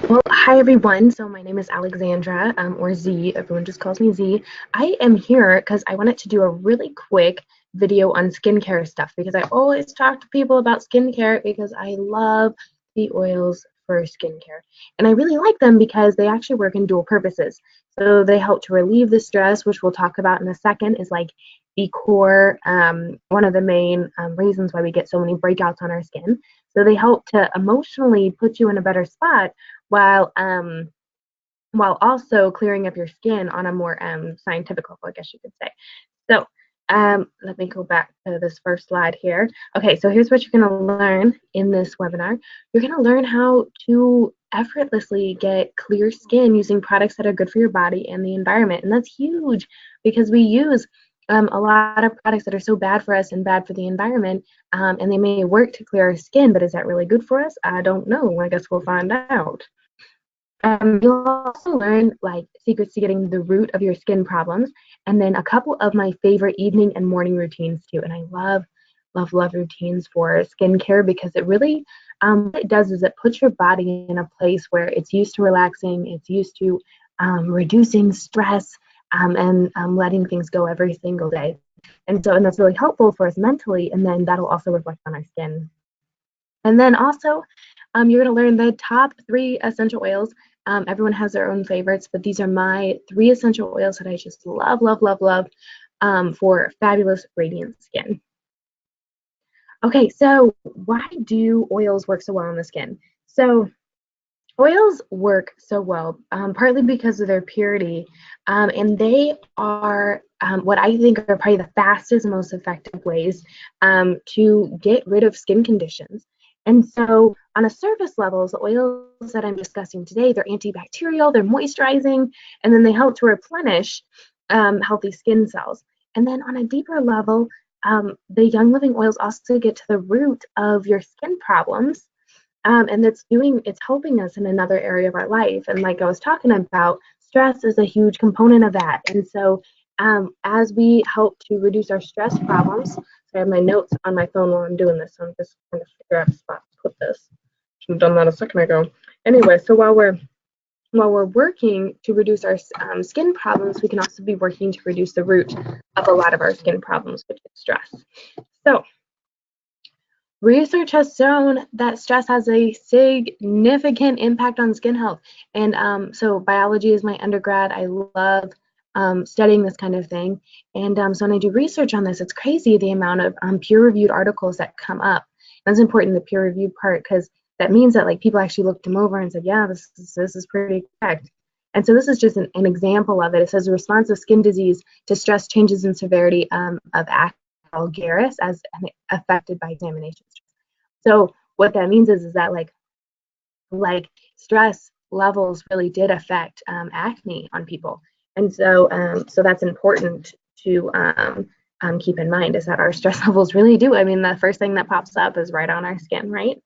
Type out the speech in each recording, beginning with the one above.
Well, hi everyone. So my name is Alexandra, or Z. Everyone just calls me Z. I am here because I wanted to do a really quick video on skincare stuff because I always talk to people about skincare because I love the oils for skincare. And I really like them because they actually work in dual purposes. So they help to relieve the stress, which we'll talk about in a second, is like the core, one of the main reasons why we get so many breakouts on our skin. So they help to emotionally put you in a better spot while while also clearing up your skin on a more scientific level, I guess you could say. So let me go back to this first slide here. Okay, so here's what you're going to learn in this webinar. You're going to learn how to effortlessly get clear skin using products that are good for your body and the environment. And that's huge because we use a lot of products that are so bad for us and bad for the environment, and they may work to clear our skin, but is that really good for us? I don't know. I guess we'll find out. You'll also learn like secrets to getting the root of your skin problems, and then a couple of my favorite evening and morning routines too. And I love routines for skincare because it really, what it does is it puts your body in a place where it's used to relaxing, it's used to reducing stress, and letting things go every single day. And that's really helpful for us mentally, and then that'll also reflect on our skin. And then also, you're going to learn the top 3 essential oils. Everyone has their own favorites, but these are my 3 essential oils that I just love for fabulous radiant skin. Okay, so why do oils work so well on the skin? So oils work so well, partly because of their purity, and they are what I think are probably the fastest and most effective ways to get rid of skin conditions. And so, on a surface level, the oils that I'm discussing today, they're antibacterial, they're moisturizing, and then they help to replenish healthy skin cells. And then, on a deeper level, the Young Living oils also get to the root of your skin problems, and it's helping us in another area of our life. And like I was talking about, stress is a huge component of that. And so as we help to reduce our stress problems, so I have my notes on my phone while I'm doing this, so I'm just trying to figure out a spot to put this. Should have done that a second ago. Anyway, so while we're working to reduce our skin problems, we can also be working to reduce the root of a lot of our skin problems, which is stress. So research has shown that stress has a significant impact on skin health. And so biology is my undergrad. I love studying this kind of thing. And so when I do research on this, it's crazy the amount of peer-reviewed articles that come up. That's important, the peer-reviewed part, because that means that like people actually looked them over and said, yeah, this is pretty correct. And so this is just an example of it. It says a response of skin disease to stress changes in severity of acne vulgaris as affected by examination. So what that means is that like stress levels really did affect acne on people, and so that's important to keep in mind, is that our stress levels really do. I mean, the first thing that pops up is right on our skin, right?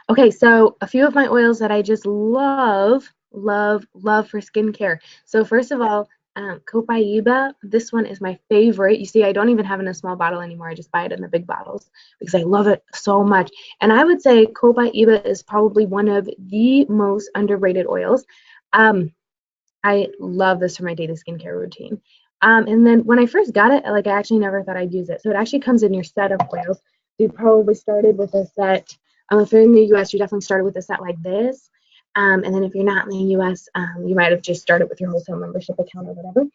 Okay, so a few of my oils that I just love for skincare. So first of all, Copaiba, this one is my favorite. You see, I don't even have it in a small bottle anymore. I just buy it in the big bottles because I love it so much. And I would say Copaiba is probably one of the most underrated oils. I love this for my daily skincare routine. And then when I first got it, like I actually never thought I'd use it. So it actually comes in your set of oils. You probably started with a set. If you're in the US, you definitely started with a set like this. And then if you're not in the US, you might have just started with your wholesale membership account or whatever.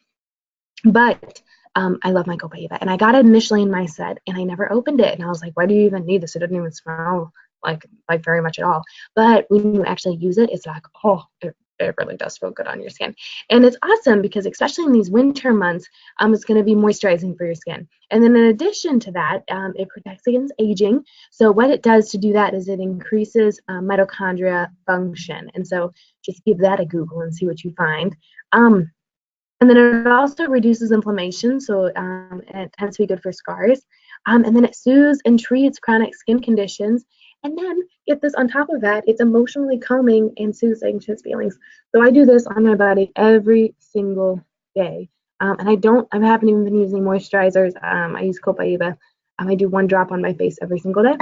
But I love my Copaiba, and I got it initially in my set, and I never opened it. And I was like, why do you even need this? It doesn't even smell like very much at all. But when you actually use it, it's like, oh, it really does feel good on your skin. And it's awesome because especially in these winter months, it's going to be moisturizing for your skin. And then in addition to that, it protects against aging. So what it does to do that is it increases mitochondria function. And so just give that a Google and see what you find. And then it also reduces inflammation, so it tends to be good for scars. And then it soothes and treats chronic skin conditions. And then, get this, on top of that, it's emotionally calming and soothes anxious feelings. So I do this on my body every single day. And I haven't even been using moisturizers. I use Copaiba. I do 1 drop on my face every single day.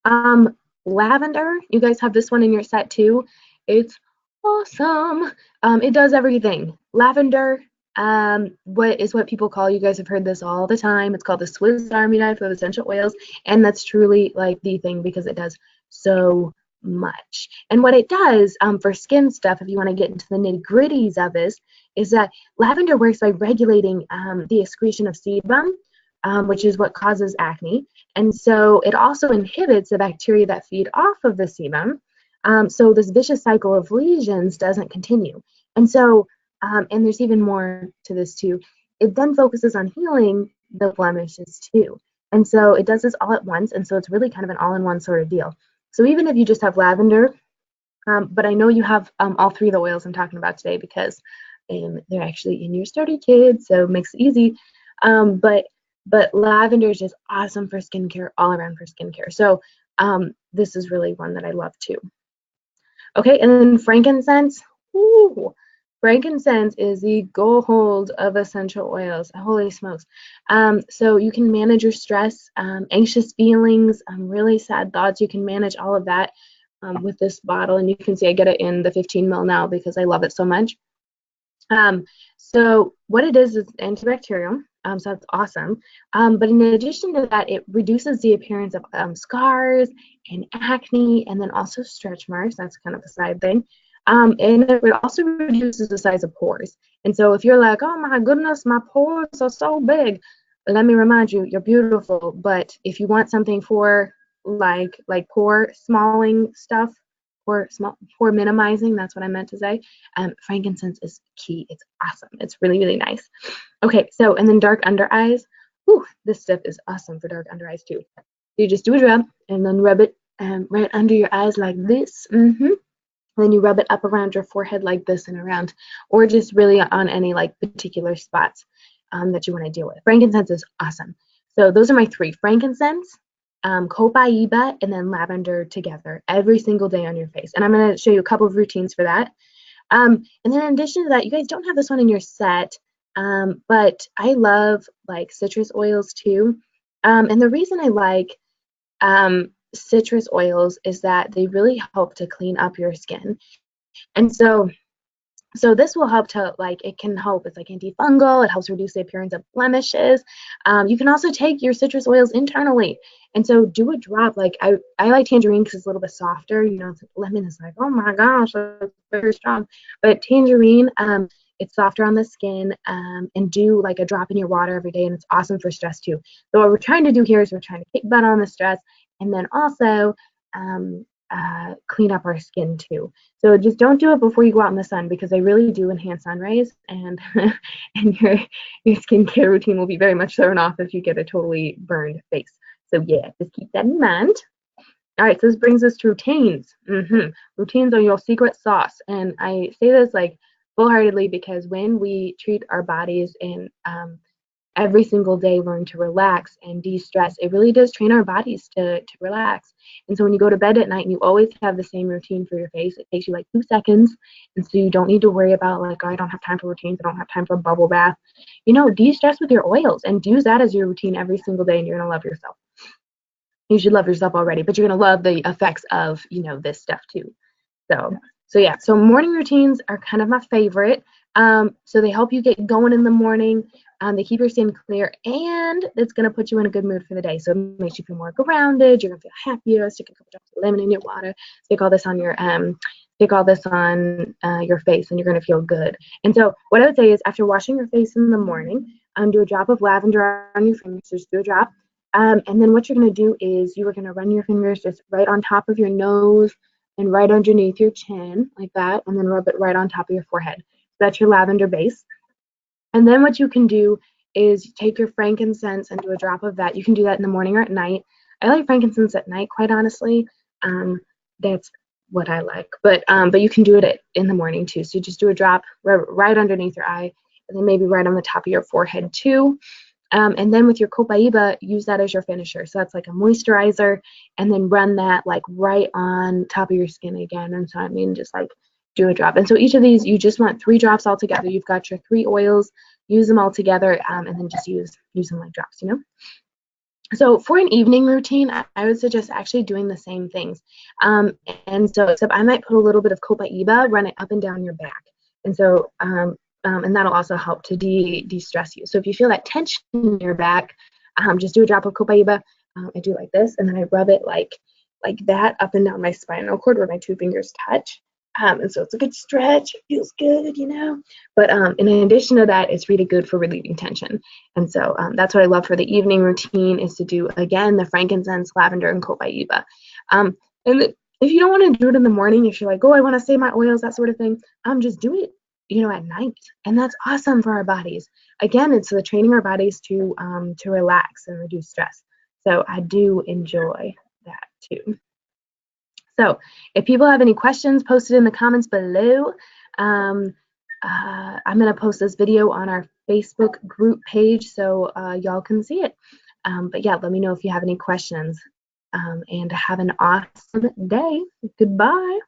Lavender, you guys have this one in your set too. It's awesome. It does everything. Lavender, what people call, you guys have heard this all the time. It's called the Swiss Army knife of essential oils, and that's truly like the thing because it does so much. And what it does for skin stuff, if you want to get into the nitty gritties of this, is that lavender works by regulating the excretion of sebum, which is what causes acne. And so it also inhibits the bacteria that feed off of the sebum. So this vicious cycle of lesions doesn't continue. And so, and there's even more to this too. It then focuses on healing the blemishes too. And so it does this all at once. And so it's really kind of an all-in-one sort of deal. So even if you just have lavender, but I know you have all three of the oils I'm talking about today because they're actually in your starter kit, so it makes it easy. But lavender is just awesome for skincare, all around for skincare. So this is really one that I love too. Okay, and then frankincense. Ooh, frankincense is the gold of essential oils. Holy smokes. So you can manage your stress, anxious feelings, really sad thoughts. You can manage all of that with this bottle. And you can see I get it in the 15 ml now because I love it so much. So what it is antibacterial, so that's awesome. But in addition to that, it reduces the appearance of scars and acne, and then also stretch marks. That's kind of a side thing. And it also reduces the size of pores. And so if you're like, oh my goodness, my pores are so big, let me remind you, you're beautiful. But if you want something for like pore smalling stuff, pore minimizing, that's what I meant to say. Frankincense is key. It's awesome. It's really, really nice. Okay, so, and then dark under eyes. Whew, this stuff is awesome for dark under eyes too. You just do a rub and then rub it right under your eyes like this. Then you rub it up around your forehead like this and around, or just really on any like particular spots that you want to deal with. Frankincense is awesome. So those are my three: frankincense, copaiba, and then lavender together every single day on your face. And I'm going to show you a couple of routines for that. And then in addition to that, you guys don't have this one in your set, but I love like citrus oils too. And the reason I like citrus oils is that they really help to clean up your skin. And so this will help to, like, it can help, it's like antifungal, it helps reduce the appearance of blemishes. You can also take your citrus oils internally. And so do a drop, like I like tangerine because it's a little bit softer, you know, lemon is like, oh my gosh, that's very strong. But tangerine, it's softer on the skin, and do like a drop in your water every day, and it's awesome for stress too. So what we're trying to do here is we're trying to kick butt on the stress, and then also clean up our skin too. So just don't do it before you go out in the sun because they really do enhance sun rays, and and your skincare routine will be very much thrown off if you get a totally burned face. So yeah, just keep that in mind. All right, so this brings us to routines. Routines are your secret sauce, and I say this like full-heartedly because when we treat our bodies and every single day learn to relax and de-stress, it really does train our bodies to relax. And so when you go to bed at night and you always have the same routine for your face, it takes you like 2 seconds. And so you don't need to worry about like, oh, I don't have time for routines, I don't have time for a bubble bath. You know, de-stress with your oils and use that as your routine every single day, and you're gonna love yourself. You should love yourself already, but you're gonna love the effects of, you know, this stuff too. So yeah, so morning routines are kind of my favorite. So they help you get going in the morning. They keep your skin clear, and it's going to put you in a good mood for the day. So it makes you feel more grounded. You're going to feel happier. Stick a couple drops of lemon in your water. Stick all this on your face, and you're going to feel good. And so what I would say is after washing your face in the morning, do a drop of lavender on your fingers. Just do a drop. And then what you're going to do is you are going to run your fingers just right on top of your nose and right underneath your chin like that, and then rub it right on top of your forehead. So that's your lavender base. And then what you can do is take your frankincense and do a drop of that. You can do that in the morning or at night. I like frankincense at night, quite honestly. That's what I like. But you can do it in the morning too. So you just do a drop right underneath your eye, and then maybe right on the top of your forehead too. And then with your copaiba, use that as your finisher. So that's like a moisturizer, and then run that like right on top of your skin again. And so I mean, just like do a drop. And so each of these, you just want 3 drops all together. You've got your 3 oils, use them all together, and then just use them like drops, you know? So for an evening routine, I would suggest actually doing the same things. Um, and so, except I might put a little bit of Copaiba, run it up and down your back. And so, and that'll also help to de-stress you. So if you feel that tension in your back, just do a drop of Copaiba. I do like this, and then I rub it like that up and down my spinal cord where my two fingers touch. And so it's a good stretch. It feels good, you know. But in addition to that, it's really good for relieving tension. And so that's what I love for the evening routine is to do, again, the frankincense, lavender, and copaiba. And if you don't want to do it in the morning, if you're like, oh, I want to save my oils, that sort of thing, just do it, at night. And that's awesome for our bodies. Again, it's the training our bodies to relax and reduce stress. So I do enjoy that too. So if people have any questions, post it in the comments below. I'm going to post this video on our Facebook group page so y'all can see it. But yeah, let me know if you have any questions. And have an awesome day. Goodbye.